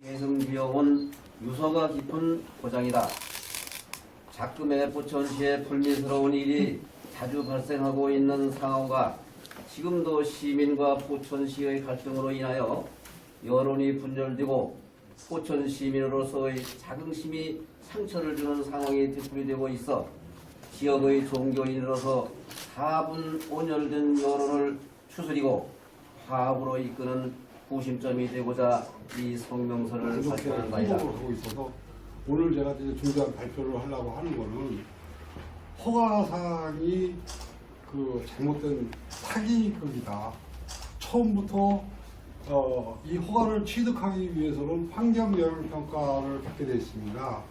해승비용은 유서가 깊은 고장이다. 작금의 포천시에 불미스러운 일이 자주 발생하고 있는 상황과 지금도 시민과 포천시의 갈등으로 인하여 여론이 분열되고 포천 시민으로서의 자긍심이 상처를 주는 상황이 되풀이되고 있어 지역의 종교인으로서 4분 온열된 여론을 추스리고 화합으로 이끄는 구심점이 되고자 이 성명서를 발표한 바이다. 하고 있어서 오늘 제가 이제 중요한 발표를 하려고 하는 거는 허가사항이 그 잘못된 사기극이다. 처음부터 이 허가를 취득하기 위해서는 환경영향평가를 받게 되어 있습니다.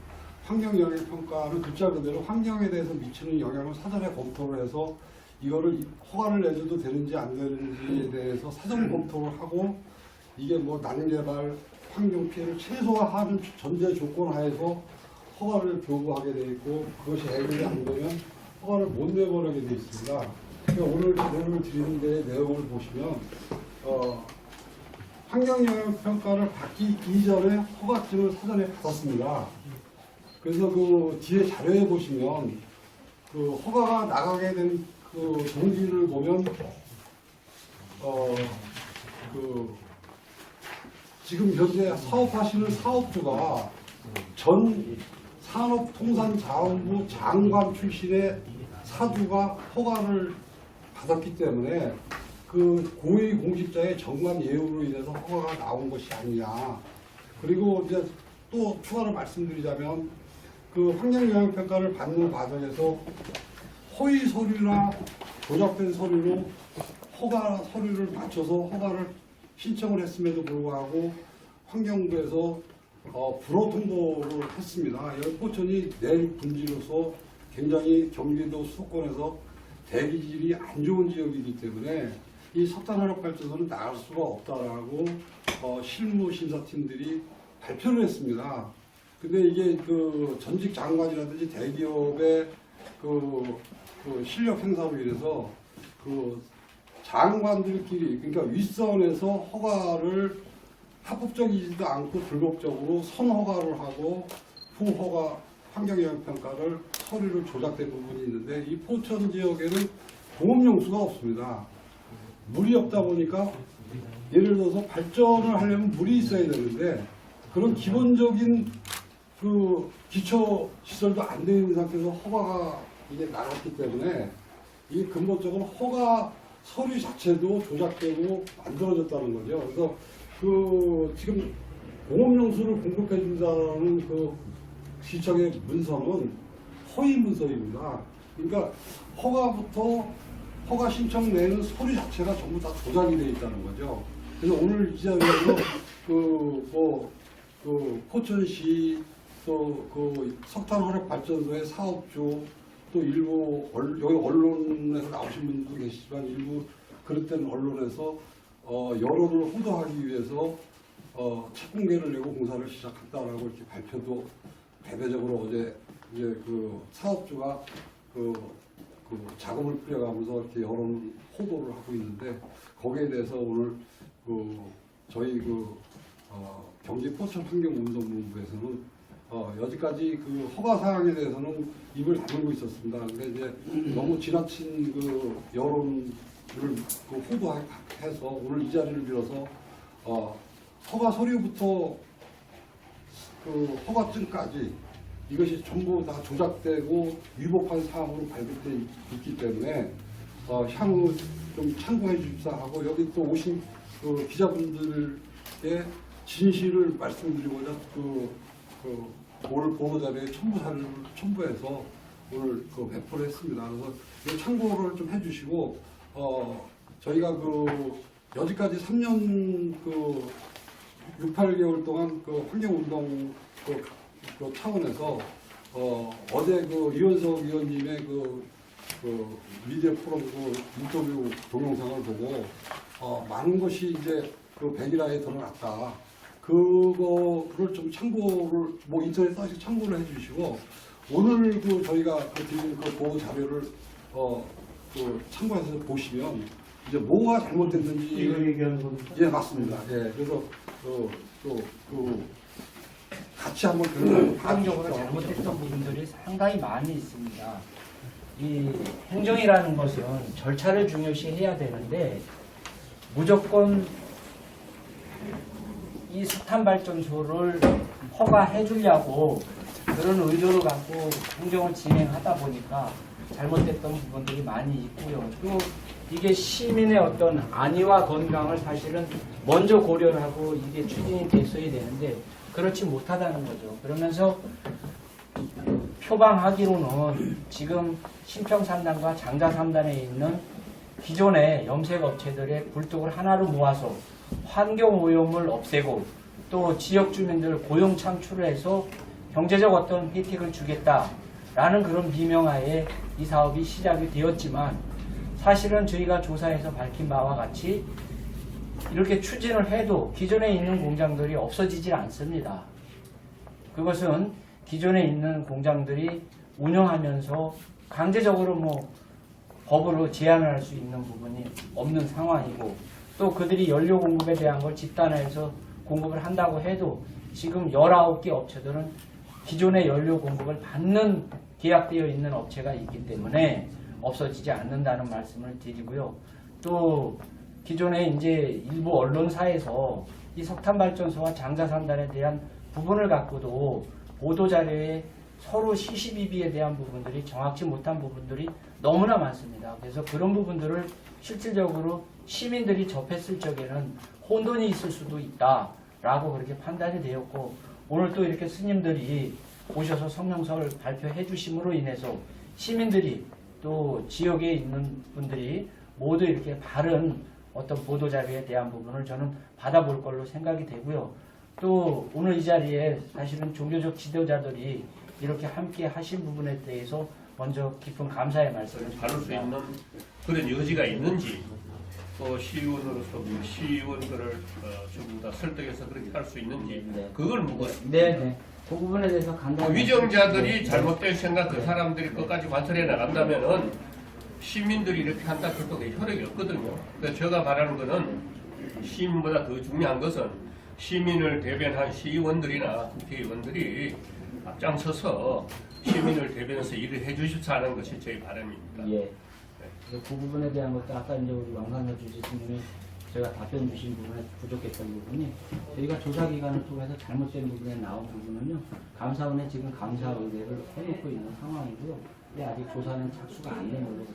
환경영향평가는 글자 그대로 환경에 대해서 미치는 영향을 사전에 검토를 해서 이거를 허가를 내줘도 되는지 안 되는지에 대해서 사전 검토를 하고 이게 뭐 난개발, 환경 피해를 최소화하는 전제 조건 하에서 허가를 교부하게 되어 있고 그것이 해결이 안 되면 허가를 못 내버리게 되어 있습니다. 그러니까 오늘 자료를 드리는 데 내용을 보시면 환경영향평가를 받기 이전에 허가증을 사전에 받았습니다. 그래서 그 뒤에 자료에 보시면 그 허가가 나가게 된 그 동기를 보면 지금 현재 사업하시는 사업주가 전 산업통상자원부 장관 출신의 사주가 허가를 받았기 때문에 그 고위공직자의 정관 예우로 인해서 허가가 나온 것이 아니냐. 그리고 이제 또 추가로 말씀드리자면 그 환경영향평가를 받는 과정에서 허위 서류나 조작된 서류로 허가 서류를 맞춰서 허가를 신청을 했음에도 불구하고 환경부에서 불허 통보를 했습니다. 여기 포천이 내륙 분지로서 굉장히 경기도 수도권에서 대기질이 안 좋은 지역이기 때문에 이 석탄화력발전소는 나갈 수가 없다라고 실무심사팀들이 발표를 했습니다. 근데 이게 그 전직 장관이라든지 대기업의 그 실력 행사로 인해서 그 장관들끼리 그러니까 윗선에서 허가를 합법적이지도 않고 불법적으로 선허가를 하고 후허가 환경영향평가를 서류를 조작된 부분이 있는데 이 포천 지역에는 공업용수가 없습니다. 물이 없다 보니까 예를 들어서 발전을 하려면 물이 있어야 되는데 그런 기본적인 그 기초 시설도 안 되어 있는 상태에서 허가가 이게 나갔기 때문에 이게 근본적으로 허가 서류 자체도 조작되고 만들어졌다는 거죠. 그래서 그 지금 공업용수를 공급해 준다는 그 시청의 문서는 허위 문서입니다. 그러니까 허가 신청 내는 서류 자체가 전부 다 조작이 되어 있다는 거죠. 그래서 오늘 이 자리에서 포천시 또 그 석탄화력발전소의 사업주 또 일부 여기 언론에서 나오신 분도 계시지만 일부 그릇된 언론에서 여론을 호도하기 위해서 책 공개를 내고 공사를 시작한다라고 이렇게 발표도 대대적으로 어제 이제 그 사업주가 그 자금을 뿌려가면서 이렇게 여론 호도를 하고 있는데 거기에 대해서 오늘 저희 경기 포천 환경운동본부에서는 여지까지 그 허가 사항에 대해서는 입을 다물고 있었습니다. 근데 이제 너무 지나친 그 여론을 호도해서 오늘 이 자리를 빌어서 허가 서류부터 그 허가증까지 이것이 전부 다 조작되고 위법한 사항으로 발견되어 있기 때문에 향후 좀 참고해 주십사 하고 여기 또 오신 그 기자분들의 진실을 말씀드리고자 오늘 보도 자료에 첨부사를 첨부해서 오늘 배포를 했습니다. 그래서 이 참고를 좀 해주시고 저희가 여지까지 3년 6, 8개월 동안 환경운동 차원에서 어제 이원석 위원님의 미디어 프로그램 인터뷰 동영상을 보고 많은 것이 이제 100일화에 드러났다. 그거를 좀 참고를 인터넷 사실 참고를 해주시고 오늘 저희가 드린 보도 자료를 참고해서 보시면 이제 뭐가 잘못됐는지 이걸 얘기하는 겁니까? 예 맞습니다. 예 그래서 같이 한번 그런 행정적으로 잘못했던 부분들이 상당히 많이 있습니다. 이 행정이라는 것은 절차를 중요시해야 되는데 무조건 이 석탄 발전소를 허가해 주려고 그런 의도를 갖고 행정을 진행하다 보니까 잘못됐던 부분들이 많이 있고요. 또 이게 시민의 어떤 안위와 건강을 사실은 먼저 고려를 하고 이게 추진이 됐어야 되는데 그렇지 못하다는 거죠. 그러면서 표방하기로는 지금 신평3단과 장자3단에 있는 기존의 염색 업체들의 굴뚝을 하나로 모아서 환경오염을 없애고 또 지역 주민들 고용 창출을 해서 경제적 어떤 혜택을 주겠다라는 그런 비명하에 이 사업이 시작이 되었지만 사실은 저희가 조사해서 밝힌 바와 같이 이렇게 추진을 해도 기존에 있는 공장들이 없어지질 않습니다. 그것은 기존에 있는 공장들이 운영하면서 강제적으로 법으로 제한을 할 수 있는 부분이 없는 상황이고 또 그들이 연료 공급에 대한 걸 집단화해서 공급을 한다고 해도 지금 19개 업체들은 기존의 연료 공급을 받는 계약되어 있는 업체가 있기 때문에 없어지지 않는다는 말씀을 드리고요. 또 기존에 이제 일부 언론사에서 이 석탄발전소와 장자3단에 대한 부분을 갖고도 보도자료에 서로 시시비비에 대한 부분들이 정확치 못한 부분들이 너무나 많습니다. 그래서 그런 부분들을 실질적으로 시민들이 접했을 적에는 혼돈이 있을 수도 있다라고 그렇게 판단이 되었고 오늘 또 이렇게 스님들이 오셔서 성명서를 발표해 주심으로 인해서 시민들이 또 지역에 있는 분들이 모두 이렇게 바른 어떤 보도자료에 대한 부분을 저는 받아볼 걸로 생각이 되고요. 또 오늘 이 자리에 사실은 종교적 지도자들이 이렇게 함께 하신 부분에 대해서 먼저 깊은 감사의 말씀을 다룰 수 있는 그런 여지가 있는지 또 시의원으로서 시의원들을 전부 다 설득해서 그렇게 할 수 있는지 그걸 묻었습니다. 네. 그 부분에 대해서 간단히 위정자들이 잘못된 생각 그 사람들이 끝까지 관철해 나간다면은 시민들이 이렇게 한다 그것도 효력이 없거든요. 그래서 제가 바라는 거는 시민보다 더 중요한 것은 시민을 대변한 시의원들이나 국회의원들이 앞장서서 시민을 대변해서 일을 해주십사 하는 것이 제 바람입니다. 예. 그래서 그 부분에 대한 것도 아까 이제 우리 왕관사 주지스님이 제가 답변 주신 부분에 부족했던 부분이 저희가 조사 기간을 통해서 잘못된 부분에 나온 부분은요 감사원에 지금 감사 의뢰를 해놓고 있는 상황이고요. 근데 아직 조사는 착수가 안 된 걸로